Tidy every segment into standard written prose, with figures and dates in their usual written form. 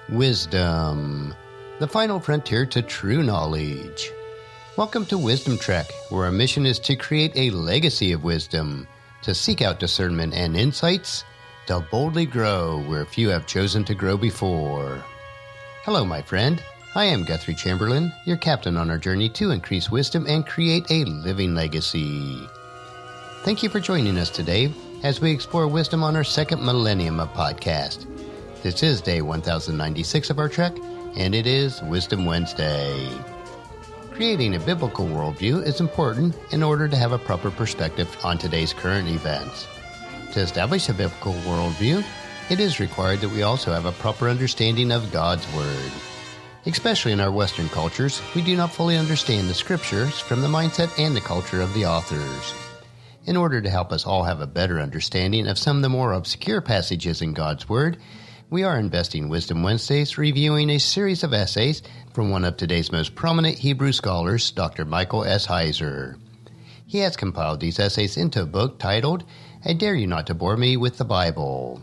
Wisdom, the final frontier to true knowledge. Welcome to Wisdom Trek, where our mission is to create a legacy of wisdom, to seek out discernment and insights, to boldly grow where few have chosen to grow before. Hello, my friend. I am Guthrie Chamberlain, your captain on our journey to increase wisdom and create a living legacy. Thank you for joining us today as we explore wisdom on our second millennium of podcast. This is day 1096 of our trek, and it is Wisdom Wednesday. Creating a biblical worldview is important in order to have a proper perspective on today's current events. To establish a biblical worldview, it is required that we also have a proper understanding of God's Word. Especially in our Western cultures, we do not fully understand the Scriptures from the mindset and the culture of the authors. In order to help us all have a better understanding of some of the more obscure passages in God's Word, we are investing Wisdom Wednesdays reviewing a series of essays from one of today's most prominent Hebrew scholars, Dr. Micheal S. Heiser. He has compiled these essays into a book titled, I Dare You Not to Bore Me with the Bible.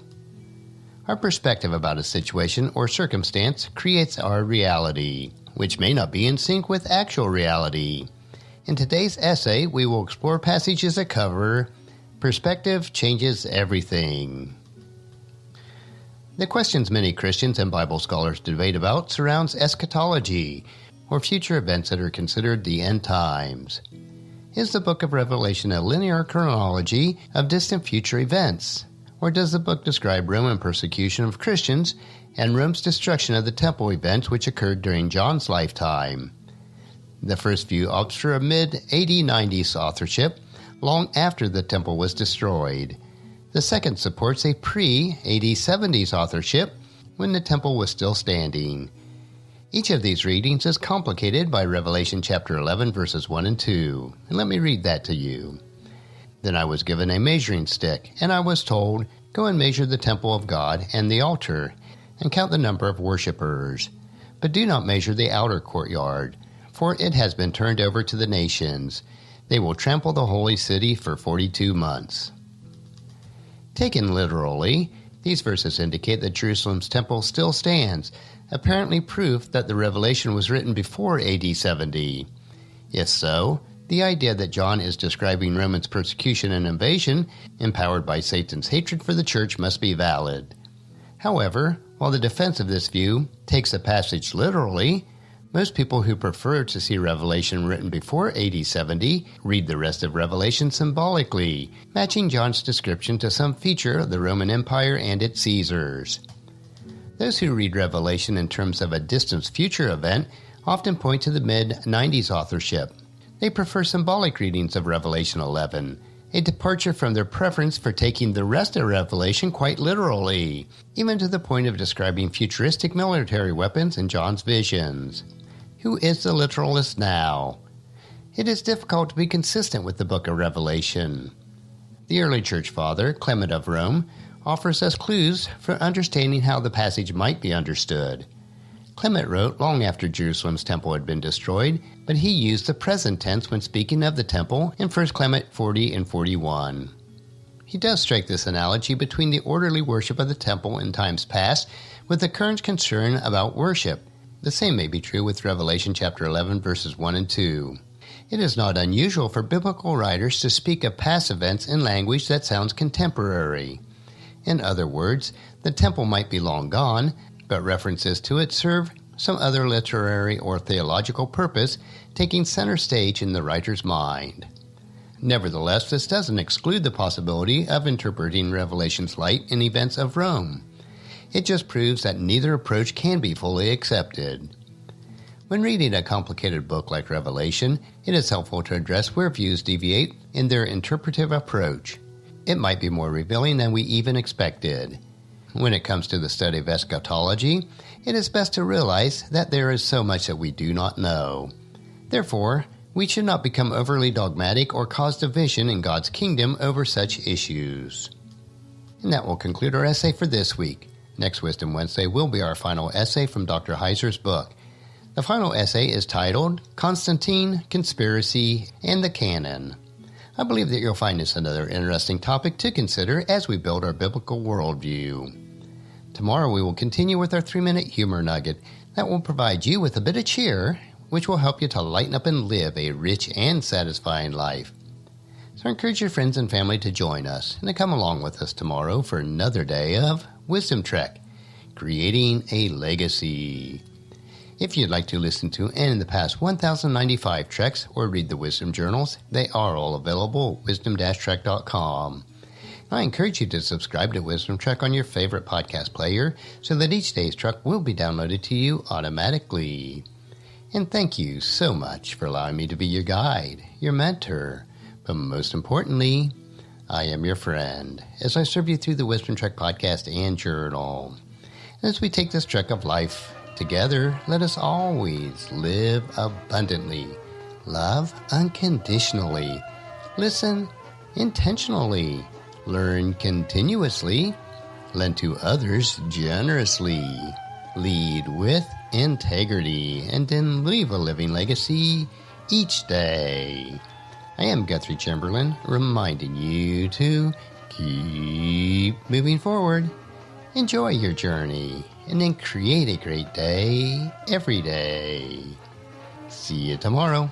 Our perspective about a situation or circumstance creates our reality, which may not be in sync with actual reality. In today's essay, we will explore passages that cover Perspective Changes Everything. The questions many Christians and Bible scholars debate about surrounds eschatology, or future events that are considered the end times. Is the book of Revelation a linear chronology of distant future events? Or does the book describe Roman persecution of Christians and Rome's destruction of the temple events which occurred during John's lifetime? The first view opts for a mid-AD 90s authorship, long after the temple was destroyed. The second supports a pre-AD 70s authorship, when the temple was still standing. Each of these readings is complicated by Revelation chapter 11, verses 1 and 2. And let me read that to you. Then I was given a measuring stick, and I was told, Go and measure the temple of God and the altar, and count the number of worshippers. But do not measure the outer courtyard, for it has been turned over to the nations. They will trample the holy city for 42 months. Taken literally, these verses indicate that Jerusalem's temple still stands, apparently proof that the Revelation was written before AD 70. If so, the idea that John is describing Romans' persecution and invasion, empowered by Satan's hatred for the church, must be valid. However, while the defense of this view takes the passage literally, most people who prefer to see Revelation written before AD 70 read the rest of Revelation symbolically, matching John's description to some feature of the Roman Empire and its Caesars. Those who read Revelation in terms of a distant future event often point to the mid-90s authorship. They prefer symbolic readings of Revelation 11, a departure from their preference for taking the rest of Revelation quite literally, even to the point of describing futuristic military weapons in John's visions. Who is the literalist now? It is difficult to be consistent with the book of Revelation. The early church father, Clement of Rome, offers us clues for understanding how the passage might be understood. Clement wrote long after Jerusalem's temple had been destroyed, but he used the present tense when speaking of the temple in 1 Clement 40 and 41. He does strike this analogy between the orderly worship of the temple in times past with the current concern about worship. The same may be true with Revelation chapter 11, verses 1 and 2. It is not unusual for biblical writers to speak of past events in language that sounds contemporary. In other words, the temple might be long gone, but references to it serve some other literary or theological purpose, taking center stage in the writer's mind. Nevertheless, this doesn't exclude the possibility of interpreting Revelation's light in events of Rome. It just proves that neither approach can be fully accepted. When reading a complicated book like Revelation, it is helpful to address where views deviate in their interpretive approach. It might be more revealing than we even expected. When it comes to the study of eschatology, it is best to realize that there is so much that we do not know. Therefore, we should not become overly dogmatic or cause division in God's kingdom over such issues. And that will conclude our essay for this week. Next Wisdom Wednesday will be our final essay from Dr. Heiser's book. The final essay is titled Constantine, Conspiracy, and the Canon. I believe that you'll find this another interesting topic to consider as we build our biblical worldview. Tomorrow we will continue with our 3-minute humor nugget that will provide you with a bit of cheer, which will help you to lighten up and live a rich and satisfying life. So encourage your friends and family to join us and to come along with us tomorrow for another day of Wisdom Trek, Creating a Legacy. If you'd like to listen to any of the past 1095 treks or read the Wisdom Journals, they are all available at wisdom-trek.com. I encourage you to subscribe to Wisdom Trek on your favorite podcast player so that each day's trek will be downloaded to you automatically. And thank you so much for allowing me to be your guide, your mentor, but most importantly, I am your friend as I serve you through the Wisdom Trek podcast and journal. As we take this trek of life together, let us always live abundantly, love unconditionally, listen intentionally, learn continuously, lend to others generously, lead with integrity, and then leave a living legacy each day. I am Guthrie Chamberlain, reminding you to keep moving forward, enjoy your journey, and then create a great day every day. See you tomorrow.